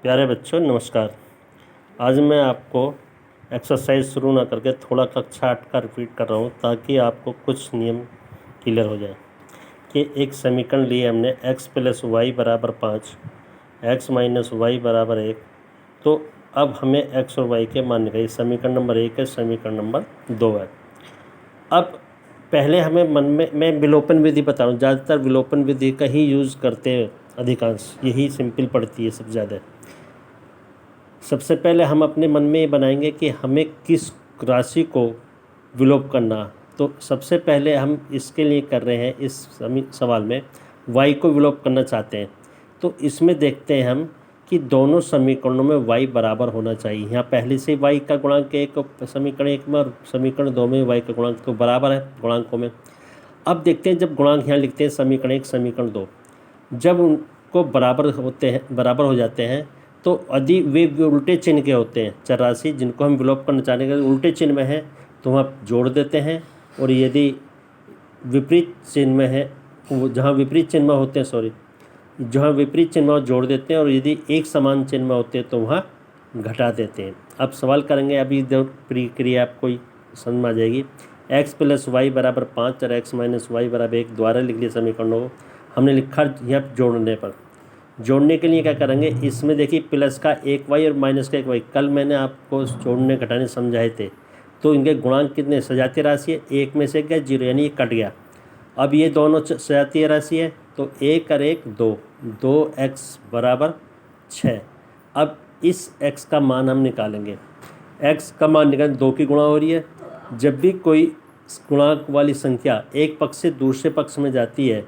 प्यारे बच्चों नमस्कार। आज मैं आपको एक्सरसाइज शुरू ना करके थोड़ा कक्षा 8 का रिपीट कर रहा हूँ ताकि आपको कुछ नियम क्लियर हो जाए कि एक समीकरण लिए हमने x प्लस वाई बराबर 5, x माइनस वाई बराबर 1। तो अब हमें x और y के मान निकालिए। समीकरण नंबर 1 है, समीकरण नंबर 2 है। अब पहले हमें मन में मैं विलोपन विधि बता रहा हूँ, ज़्यादातर विलोपन विधि का ही यूज़ करते हैं, अधिकांश यही सिंपल पड़ती है सबसे ज़्यादा। सबसे पहले हम अपने मन में ये बनाएंगे कि हमें किस राशि को विलोप करना। तो सबसे पहले हम इसके लिए कर रहे हैं, इस सवाल में y को विलोप करना चाहते हैं। तो इसमें देखते हैं हम कि दोनों समीकरणों में y बराबर होना चाहिए। यहाँ पहले से y का गुणांक एक समीकरण 1 में और समीकरण 2 में y का गुणांक तो बराबर है गुणांकों में। अब देखते हैं जब गुणांक यहाँ लिखते हैं समीकरण 1 समीकरण 2, जब उनको बराबर हो जाते हैं तो यदि वे उल्टे चिन्ह के होते हैं, चर राशि जिनको हम विलोप करना चाहते हैं उल्टे चिन्ह में है तो वहाँ जोड़ देते हैं, और यदि विपरीत चिन्ह में है, जहाँ विपरीत चिन्ह में होते हैं जहाँ विपरीत चिन्ह में जोड़ देते हैं, और यदि एक समान चिन्ह में होते हैं तो वहाँ घटा देते हैं। अब सवाल करेंगे, अभी प्रक्रिया आपको समझ में आ जाएगी। x प्लस वाई बराबर 5 और x माइनस वाई बराबर 1 द्वारा लिख लिया समीकरण को हमने लिखा। यहाँ जोड़ने के लिए क्या करेंगे, इसमें देखिए प्लस का 1y और माइनस का 1y कल मैंने आपको जोड़ने घटाने समझाए थे। तो इनके गुणांक कितने, सजातीय राशि है, एक में से क्या 0 यानी ये कट गया। अब ये दोनों सजातीय राशि है तो 1 और 1 2, 2x बराबर 6। अब इस x का मान हम निकालेंगे। x का मान निकालें, 2 की गुणा हो रही है। जब भी कोई गुणांक वाली संख्या एक पक्ष से दूसरे पक्ष में जाती है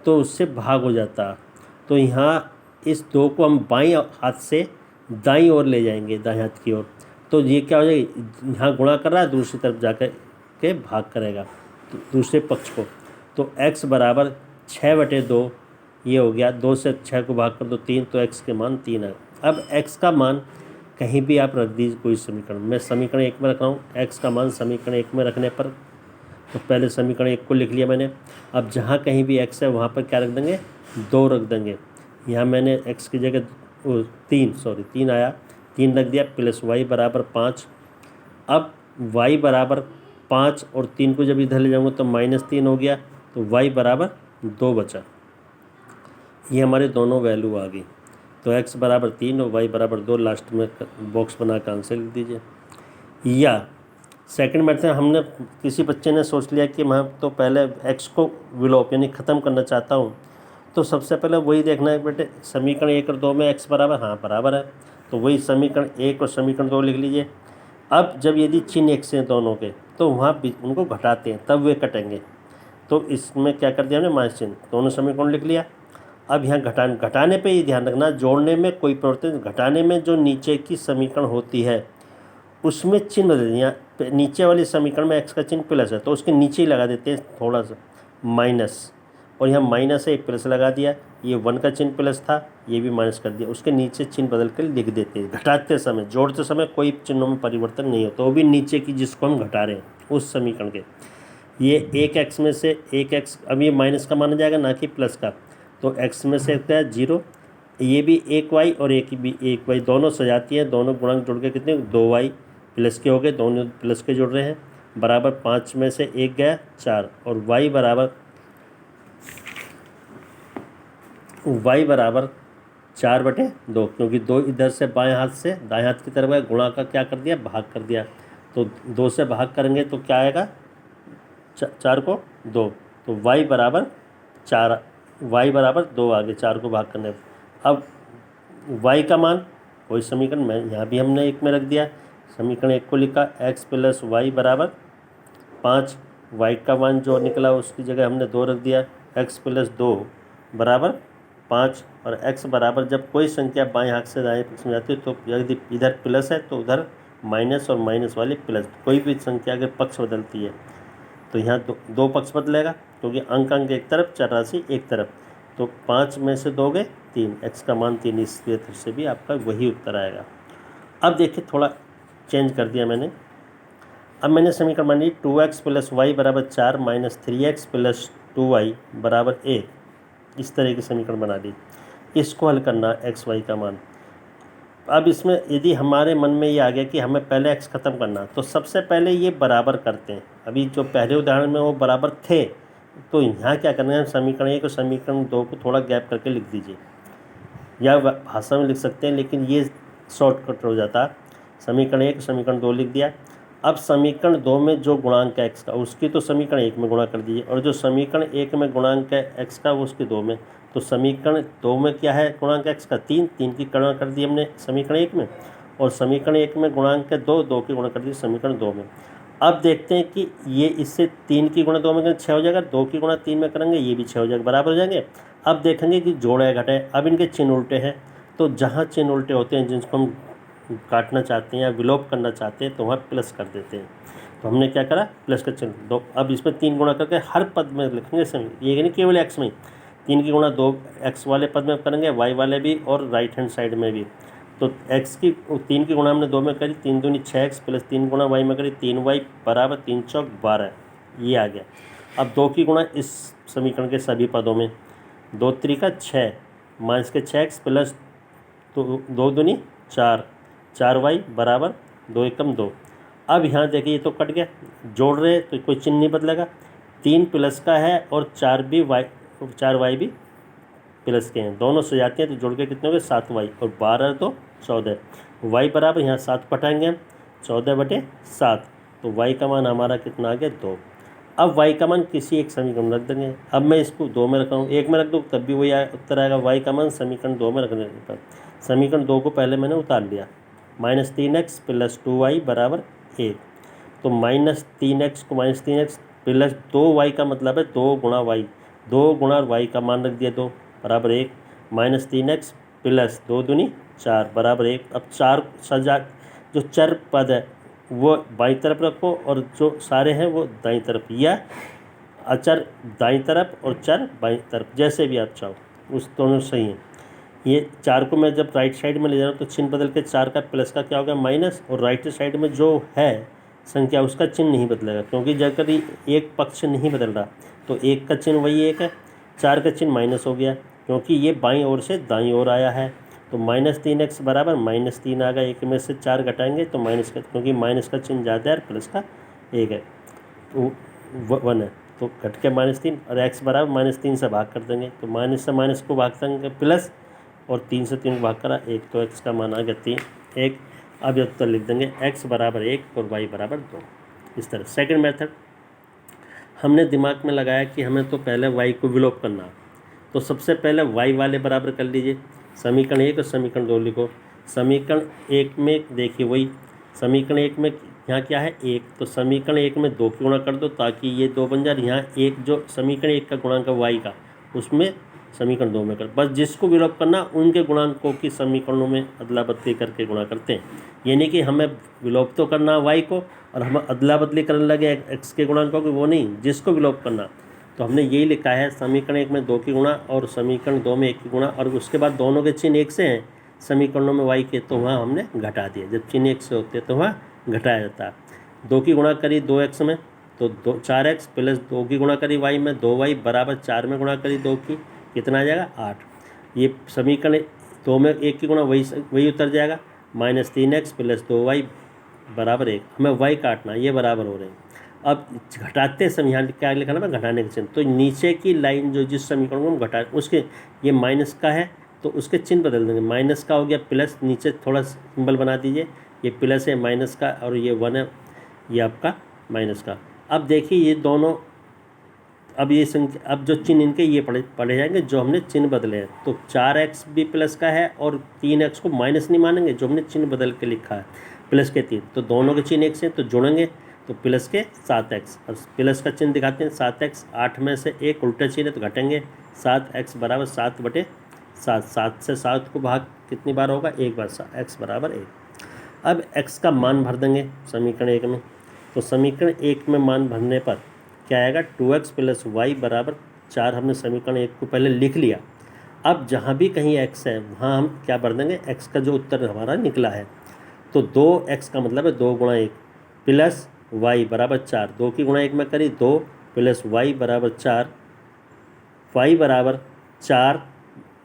तो उससे भाग हो जाता है। तो यहाँ इस 2 को हम बाईं हाथ से दाईं ओर ले जाएंगे, दाईं हाथ की ओर। तो ये क्या हो जाएगा, यहाँ गुणा कर रहा है, दूसरी तरफ जाकर के भाग करेगा तो दूसरे पक्ष को। तो x बराबर 6/2 ये हो गया। 2 से 6 को भाग कर दो 3, तो x के मान 3 है। अब x का मान कहीं भी आप रख दीजिए, कोई समीकरण, मैं समीकरण 1 में रख रहा हूँ। x का मान समीकरण 1 में रखने पर तो पहले समीकरण 1 को लिख लिया मैंने। अब जहाँ कहीं भी x है वहाँ पर क्या रख देंगे, 2 रख देंगे। यहाँ मैंने x की जगह 3 आया, 3 रख दिया, प्लस y बराबर 5। अब y बराबर 5 और 3 को जब इधर ले जाऊँगा तो -3 हो गया, तो y बराबर 2 बचा। ये हमारे दोनों वैल्यू आ गई। तो x बराबर 3 और y बराबर 2 लास्ट में बॉक्स बना कर आंसर लिख दीजिए। या सेकंड मेथड, हमने किसी बच्चे ने सोच लिया कि मैं तो पहले x को विलोप यानी ख़त्म करना चाहता हूँ। तो सबसे पहले वही देखना है बेटे, समीकरण 1 और 2 में x बराबर, हाँ बराबर है, तो वही समीकरण 1 और समीकरण 2 लिख लीजिए। अब जब यदि चिन्ह एक से दोनों के तो वहाँ उनको घटाते हैं तब वे कटेंगे। तो इसमें क्या कर दिया हमने, माइनस चिन्ह, दोनों समीकरण लिख लिया। अब यहाँ घटाने पे ही ध्यान रखना, जोड़ने में कोई परिवर्तन, घटाने में जो नीचे की समीकरण होती है उसमें चिन्ह बदल दिया। नीचे वाली समीकरण में x का चिन्ह प्लस है तो उसके नीचे ही लगा देते हैं थोड़ा सा माइनस, और यहाँ माइनस है एक प्लस लगा दिया। ये 1 का चिन्ह प्लस था, ये भी माइनस कर दिया, उसके नीचे चिन्ह बदल कर लिख देते हैं। घटाते समय, जोड़ते समय कोई चिन्हों में परिवर्तन नहीं होता, वो भी नीचे की जिसको हम घटा रहे हैं उस समीकरण के। ये 1x में से 1x, अब ये माइनस का माना जाएगा ना कि प्लस का, तो x में से क्या है 0, ये भी 1y और एक भी 1y, दोनों सजाती हैं, दोनों गुणांक जोड़ के कितने 2y प्लस के हो गए, दोनों प्लस के जोड़ रहे हैं, बराबर 5 में से 1 गया 4, और y बराबर 4/2, क्योंकि 2 इधर से बाएं हाथ से दाएं हाथ की तरफ गया, गुणा का क्या कर दिया, भाग कर दिया। तो 2 से भाग करेंगे तो क्या आएगा, 4 को 2, तो y बराबर 4, y बराबर 2 आ गए 4 को भाग करने पर। अब y का मान वही समीकरण में यहाँ भी हमने 1 में रख दिया, समीकरण 1 को लिखा, x प्लस वाई बराबर 5, y का मान जो निकला उसकी जगह हमने 2 रख दिया, x प्लस 2 बराबर 5, और x बराबर, जब कोई संख्या बाएं हाथ से दाएं पक्ष में जाती है तो यदि इधर प्लस है तो उधर माइनस, और माइनस वाली प्लस, कोई भी संख्या अगर पक्ष बदलती है तो यहाँ दो पक्ष बदलेगा, क्योंकि अंक एक तरफ, चर राशि एक तरफ। तो 5 में से 2 गए 3, x का मान 3, इस तरह से भी आपका वही उत्तर आएगा। अब देखिए थोड़ा चेंज कर दिया मैंने। अब मैंने समीकरण मान ली 2x प्लस वाई बराबर 4 माइनस 3x प्लस 2y बराबर 1, इस तरह की समीकरण बना दी। इसको हल करना x y का मान। अब इसमें यदि हमारे मन में ये आ गया कि हमें पहले एक्स ख़त्म करना, तो सबसे पहले ये बराबर करते हैं। अभी जो पहले उदाहरण में वो बराबर थे, तो यहाँ क्या करना है, समीकरण 1 और समीकरण 2 को थोड़ा गैप करके लिख दीजिए, या भाषा में लिख सकते हैं, लेकिन ये शॉर्टकट हो जाता। समीकरण 1 समीकरण 2 लिख दिया। अब समीकरण 2 में जो गुणांक है एक्स का, उसकी तो समीकरण 1 में गुणा कर दीजिए, और जो समीकरण 1 में गुणांक है एक्स का, वो उसके 2 में। तो समीकरण 2 में क्या है गुणांक एक्स का, 3 की गणना कर दी हमने समीकरण 1 में, और समीकरण 1 में गुणांक है 2 की गुणा कर दी समीकरण 2 में। अब देखते हैं कि ये इससे 3 की गुणा 2 में करेंगे 6 हो जाएगा, 2 की गुणा 3 में करेंगे ये भी 6 हो जाएगा, बराबर हो जाएंगे। अब देखेंगे कि जोड़े घटे, अब इनके चिन्ह उल्टे हैं, तो जहाँ चिन्ह उल्टे होते हैं, जिसको हम काटना चाहते हैं या विलोप करना चाहते हैं, तो वहाँ प्लस कर देते हैं। तो हमने क्या करा, प्लस का चिन्ह दो। अब इसमें 3 गुणा करके हर पद में लिखेंगे सही, ये नहीं केवल एक्स में, 3 की गुणा 2 एक्स वाले पद में करेंगे, वाई वाले भी और राइट हैंड साइड में भी। तो एक्स की 3 की गुणा हमने 2 में करी, 3 दूनी 6x प्लस 3 गुणा वाई में करी 3y बराबर 3 चौक 12, ये आ गया। अब 2 की गुणा इस समीकरण के सभी पदों में, 2 त्रिका 6 माइनस के 6x प्लस 2 दूनी 4y बराबर 2 एकम 2। अब यहाँ देखिए ये तो कट गया, जोड़ रहे तो कोई चिन्ह नहीं बदलेगा, 3 प्लस का है और 4y भी प्लस के हैं, दोनों से जाते हैं तो जोड़ के कितने हो गए 7y, और 12 तो 14, y बराबर यहाँ 7 पटाएंगे हम 14/7, तो y का मान हमारा कितना आ गया 2। अब y का मान किसी एक समीकरण में रख देंगे। अब मैं इसको 2 में रख रहा हूँ, 1 में रख दूँ तब भी वही उत्तर आएगा। y का मान समीकरण 2 में रखने पर समीकरण 2 को पहले मैंने उतार लिया, -3x प्लस 2y बराबर 1। तो -3x को -3x प्लस 2y का मतलब है 2 गुणा y, 2 गुणा y का मान रख दिया 2 बराबर 1, -3x प्लस 2 दूनी 4 बराबर 1। अब 4 सजा जो चर पद है वो बाईं तरफ रखो, और जो सारे हैं वो दाईं तरफ, या अचर दाईं तरफ और चर बाईं तरफ, जैसे भी आप चाहो, उस दोनों सही हैं। ये 4 को मैं जब राइट साइड में ले जा रहा हूँ तो चिन्ह बदल के 4 का प्लस का क्या होगा माइनस, और राइट साइड में जो है संख्या उसका चिन्ह नहीं बदलेगा, क्योंकि जब एक पक्ष नहीं बदल रहा तो एक का चिन्ह वही एक है, 4 का चिन्ह माइनस हो गया क्योंकि ये बाईं ओर से दाईं ओर आया है। तो -3x बराबर -3 आ गया, एक में से 4 घटाएंगे तो माइनस का, क्योंकि माइनस का चिन्ह ज़्यादा है और प्लस का 1 है तो 1 है, तो घट के -3, और x बराबर -3 से भाग कर देंगे, तो माइनस से माइनस को भाग देंगे प्लस, और 3 से 3 भाग करा 1, तो x का मान आ गया 1। अब ये उत्तर लिख देंगे x बराबर 1 और y बराबर 2। इस तरह सेकंड मेथड हमने दिमाग में लगाया कि हमें तो पहले y को विलोप करना, तो सबसे पहले y वाले बराबर कर लीजिए, समीकरण 1 और समीकरण 2 लिखो। समीकरण 1 में देखिए वही, समीकरण 1 में यहाँ क्या है 1, तो समीकरण 1 में 2 की गुणा कर दो ताकि ये 2 बन जाए। यहाँ एक जो समीकरण 1 का गुणांक है y का, उसमें समीकरण 2 में कर, बस जिसको विलोप करना उनके गुणांकों की समीकरणों में अदला बदली करके गुणा करते हैं। ये नहीं कि हमें विलोप तो करना y को और हम अदला बदली करने लगे x के गुणांकों की, वो नहीं, जिसको विलोप करना। तो हमने यही लिखा है, समीकरण 1 में 2 की गुणा और समीकरण 2 में 1 की गुणा, और उसके बाद दोनों के चिन्ह एक से हैं समीकरणों में y के, तो वहाँ हमने घटा दिया। जब चिन्ह एक से होते हैं तो वहाँ घटाया जाता है। 2 की गुणा करी 2x में तो 4x प्लस 2 की गुणा करी y में 2y बराबर 4 में गुणा करी 2 की, कितना आ जाएगा 8। ये समीकरण 2 में 1 की गुणा वही उतर जाएगा, -3x प्लस 2y बराबर 1। हमें y काटना, ये बराबर हो रहे हैं। अब घटाते समय यहाँ क्या लिखा ना, घटाने के चिन्ह, तो नीचे की लाइन जो जिस समीकरण को हम घटा, उसके ये माइनस का है तो उसके चिन्ह बदल देंगे, माइनस का हो गया प्लस, नीचे थोड़ा सिंबल बना दीजिए, ये प्लस है माइनस का, और ये 1 है ये आपका माइनस का। अब देखिए ये दोनों, अब ये संख्या, अब जो चिन्ह इनके ये पढ़े जाएंगे जो हमने चिन्ह बदले हैं। तो 4x भी प्लस का है और 3x को माइनस नहीं मानेंगे, जो हमने चिन्ह बदल के लिखा है प्लस के 3, तो दोनों के चिन्ह एक से तो जोड़ेंगे, तो प्लस के 7x, और प्लस का चिन्ह दिखाते हैं 7x, 8 में से 1 उल्टा चिन्ह है तो घटेंगे, 7x बराबर 7/7, 7 से 7 को भाग कितनी बार होगा, एक बार, x बराबर 1। अब x का मान भर देंगे समीकरण 1 में, तो समीकरण 1 में मान भरने पर क्या आएगा, 2x प्लस y बराबर 4, हमने समीकरण 1 को पहले लिख लिया। अब जहाँ भी कहीं x है वहाँ हम क्या भर देंगे, x का जो उत्तर हमारा निकला है, तो 2x का मतलब है 2 गुणा 1 प्लस y बराबर 4, 2 की गुणा 1 में करी 2 प्लस y बराबर 4, y बराबर 4,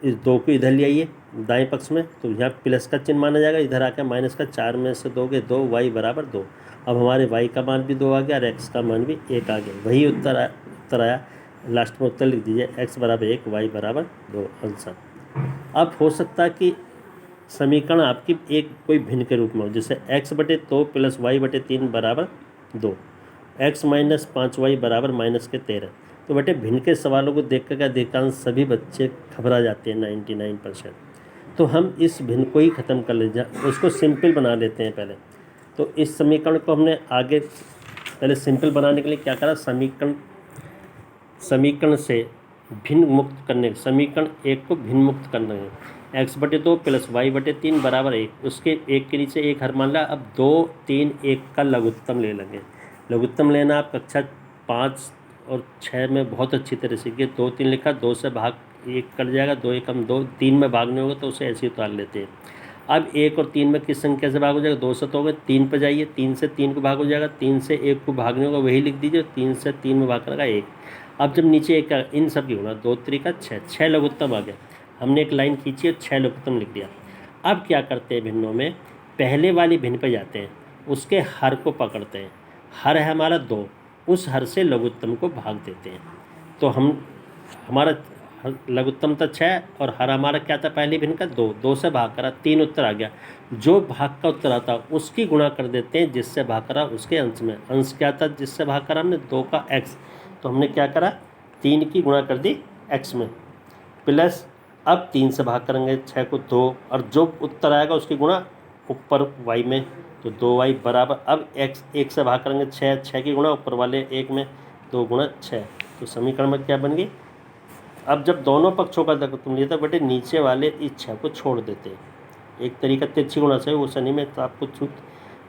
इस 2 को इधर ले आइए, दाएं पक्ष में, तो यहाँ प्लस का चिन्ह माना जाएगा, इधर आकर माइनस का, 4 में से दोगे 2, y बराबर 2। अब हमारे y का मान भी 2 आ गया और x का मान भी 1 आ गया, वही उत्तर आया। लास्ट में उत्तर लिख दीजिए, x बराबर 1, y बराबर 2 आंसर। अब हो सकता है कि समीकरण आपकी एक कोई भिन्न के रूप में हो, जैसे x/2 प्लस y/3 बराबर 2, x माइनस 5y बराबर -13। तो बेटे भिन्न के सवालों को देख कर अधिकांश सभी बच्चे घबरा जाते हैं 99%। तो हम इस भिन्न को ही ख़त्म कर ले, उसको सिंपल बना लेते हैं पहले। तो इस समीकरण को हमने आगे पहले सिंपल बनाने के लिए क्या करा, समीकरण से भिन्न मुक्त करने, समीकरण एक को भिन्न मुक्त करना है। x/2 प्लस y/3 बराबर 1, उसके एक के नीचे एक हर मान लिया। अब 2, 3, 1 का लघुत्तम ले लेंगे। लघुत्तम लेना आप कक्षा 5 और 6 में बहुत अच्छी तरह सीखिए। 2, 3 लिखा, 2 से भाग 1 कट जाएगा, 2 एकम 2, 3 में भागने होगा तो उसे ऐसे ही उतार लेते हैं। अब 1 और 3 में किस संख्या से भाग हो जाएगा, 2 से तो हो गए, 3 पर जाइए, 3 से 3 को भाग हो जाएगा, 3 से 1 को भागने होगा, वही लिख दीजिए, 3 से 3 में भाग करेगा 1। अब जब नीचे एक इन सब की होना, 2 3 6, 6 लघुत्तम आ गया। हमने एक लाइन खींची और 6 लघुत्तम लिख दिया। अब क्या करते हैं भिन्नों में, पहले वाली भिन्न पे जाते हैं, उसके हर को पकड़ते हैं। हर है हमारा 2, उस हर से लघुत्तम को भाग देते हैं। तो हमारा लघुत्तम था 6 और हर हमारा क्या था पहली भिन्न का 2, 2 से भाग करा, 3 उत्तर आ गया। जो भाग का उत्तर आता उसकी गुणा कर देते हैं जिससे भाग करा उसके अंश में। अंश क्या था जिससे भाग करा हमने, 2 का x, तो हमने क्या करा 3 की गुणा कर दी x में, प्लस अब 3 से भाग करेंगे 6 को 2, और जो उत्तर आएगा उसकी गुणा ऊपर y में, तो 2y बराबर, अब x 1 से भाग करेंगे 6, 6 की गुणा ऊपर वाले 1 में, 2 गुणा 6। तो समीकरण में क्या बन गई। अब जब दोनों पक्षों का लघुत्तम लिया था बेटे, नीचे वाले इस 6 को छोड़ देते हैं। एक तरीका तिरछी गुणा से, वो शनि में तो आपको छूट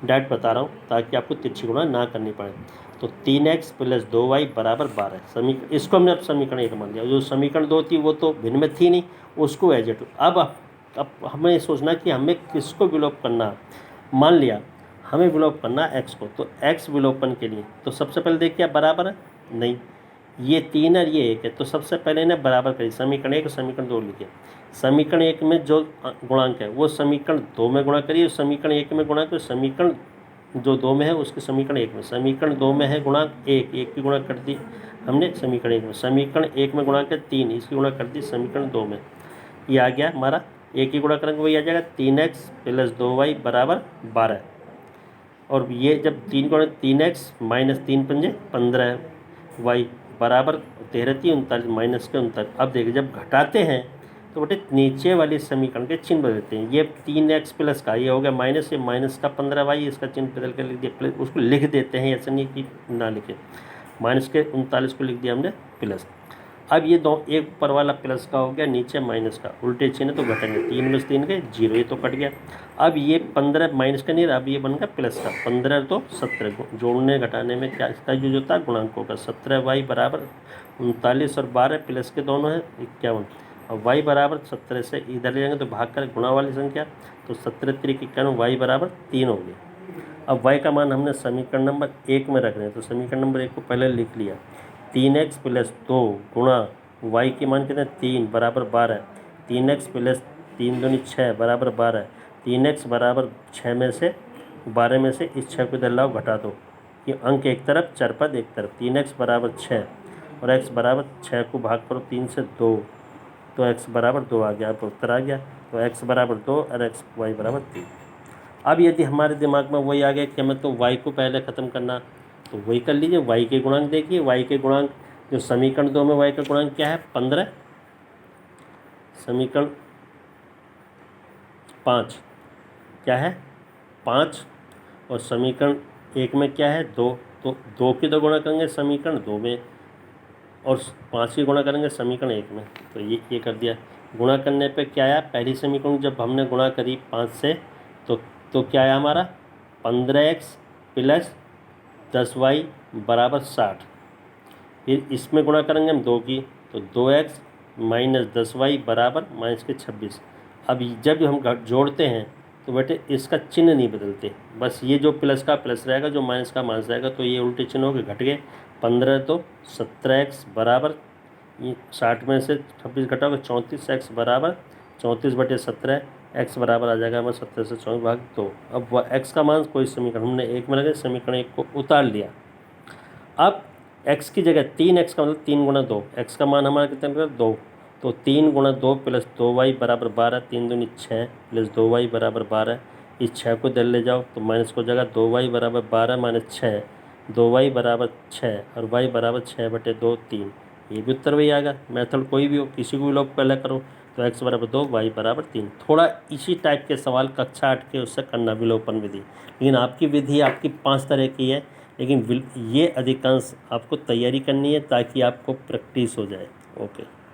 डायरेक्ट बता रहा हूँ ताकि आपको तिरछी गुणा ना करनी पड़े। तो 3x प्लस 2y बराबर 12। समीकरण इसको हमने अब समीकरण 1 मान लिया। जो समीकरण 2 थी वो तो भिन्न में थी नहीं, उसको एज इट। अब हमें सोचना कि हमें किसको विलोप करना। मान लिया हमें विलोप करना x को, तो x विलोपन के लिए तो सबसे पहले देखिए बराबर है नहीं, ये 3 और ये 1 है, तो सबसे पहले इन्हें बराबर करिए। समीकरण 1 और समीकरण 2 लिखिए। समीकरण 1 में जो गुणांक है वो समीकरण 2 में गुणा करिए, समीकरण 1 में गुणा करिए, समीकरण जो 2 में है उसके समीकरण 1 में। समीकरण 2 में है गुणांक 1, 1 की गुणा कर दी हमने समीकरण 1 में। समीकरण 1 में गुणांक है 3, इसकी गुणा कर दी समीकरण 2 में। ये आ गया हमारा, 1 की गुणा करेंगे वही आ जाएगा 3x प्लस 2y बराबर 12। और ये जब 3 गुणा 3x माइनस 3 पंजे 15, y बराबर 13 3 39 माइनस के 39। अब देखिए जब घटाते हैं तो बेटे नीचे वाले समीकरण के चिन्ह बदलते हैं। ये 3x प्लस का ये हो गया माइनस, ये माइनस का 15y, इसका चिन्ह बदल कर लिख दिया प्लस, उसको लिख देते हैं, ऐसा नहीं कि ना लिखे। माइनस के 39 को लिख दिया हमने प्लस। अब ये दो, एक ऊपर वाला प्लस का हो गया, नीचे माइनस का, उल्टे चिन्ह तो घटेंगे, 3 में से 3 गए 0, ये तो कट गया। अब ये 15 माइनस का नहीं रहा, अब ये बन गया प्लस का, 15 तो 17, जोड़ने घटाने में क्या इसका यूज होता है, गुणांकों का। 17y बराबर 39 और 12 प्लस के दोनों हैं 51, और y बराबर 17 से इधर ले जाएंगे तो भाग कर गुणा वाली संख्या, तो 17 3 91, y बराबर 3 हो गया। अब y का मान हमने समीकरण नंबर 1 में रख रहे हैं, तो समीकरण नंबर 1 को पहले लिख लिया। 3x प्लस 2 गुणा y के मान कितने 3 बराबर 12, 3x प्लस 3 दूनी 6 बराबर 12, 3x बराबर 6 में से 12 में से इस 6 को इधर लाओ घटा दो, ये अंक एक तरफ चरपद एक तरफ। 3x बराबर 6 और x बराबर 6 को भाग करो 3 से 2, तो x बराबर 2 आ गया। अब उत्तर आ गया, तो x बराबर 2 और y बराबर 3। अब यदि हमारे दिमाग में वही आ गया कि हमें तो y को पहले ख़त्म करना, तो वही कर लीजिए। y के गुणांक देखिए, y के गुणांक जो समीकरण 2 में y का गुणांक क्या है 15, समीकरण 5 क्या है 5, और समीकरण 1 में क्या है 2, तो 2 की 2 गुणा करेंगे समीकरण 2 में, और 5 की गुणा करेंगे समीकरण 1 में, तो ये कर दिया। गुणा करने पे क्या आया, पहली समीकरण जब हमने गुणा करी 5 से, तो क्या आया हमारा 15x प्लस 10y बराबर 60। फिर इसमें गुणा करेंगे हम 2 की, तो 2x माइनस 10y बराबर माइनस के 26। अब जब हम जोड़ते हैं तो बेटे इसका चिन्ह नहीं बदलते, बस ये जो प्लस का प्लस रहेगा, जो माइनस का माइनस रहेगा, तो ये उल्टे चिन्ह हो गए, घट गए। 15 तो 17x बराबर, ये 60 में से 26 घटाओगे 34x बराबर 34/17 x बराबर आ जाएगा हमें 17 से 24 भाग 2। अब वह x का मान कोई समीकरण हमने एक में लगे समीकरण एक को उतार लिया। अब x की जगह 3x का मतलब 3 गुणा 2, x का मान हमारा कितना निकला 2, तो 3 गुणा 2 प्लस 2y बराबर 12, 3 दूनी 6 प्लस 2y बराबर 12। इस 6 को इधर ले जाओ तो माइनस को जगह 2y बराबर 12 माइनस 6, 2y बराबर 6 और y बराबर 6/2 3। ये भी उत्तर वही आएगा। मेथड कोई भी हो, किसी को भी लोग पहले करो तो x बराबर 2 y बराबर 3। थोड़ा इसी टाइप के सवाल कक्षा 8 के उससे करना विलोपन विधि, लेकिन आपकी विधि आपकी 5 तरह की है, लेकिन ये अधिकांश आपको तैयारी करनी है ताकि आपको प्रैक्टिस हो जाए। ओके।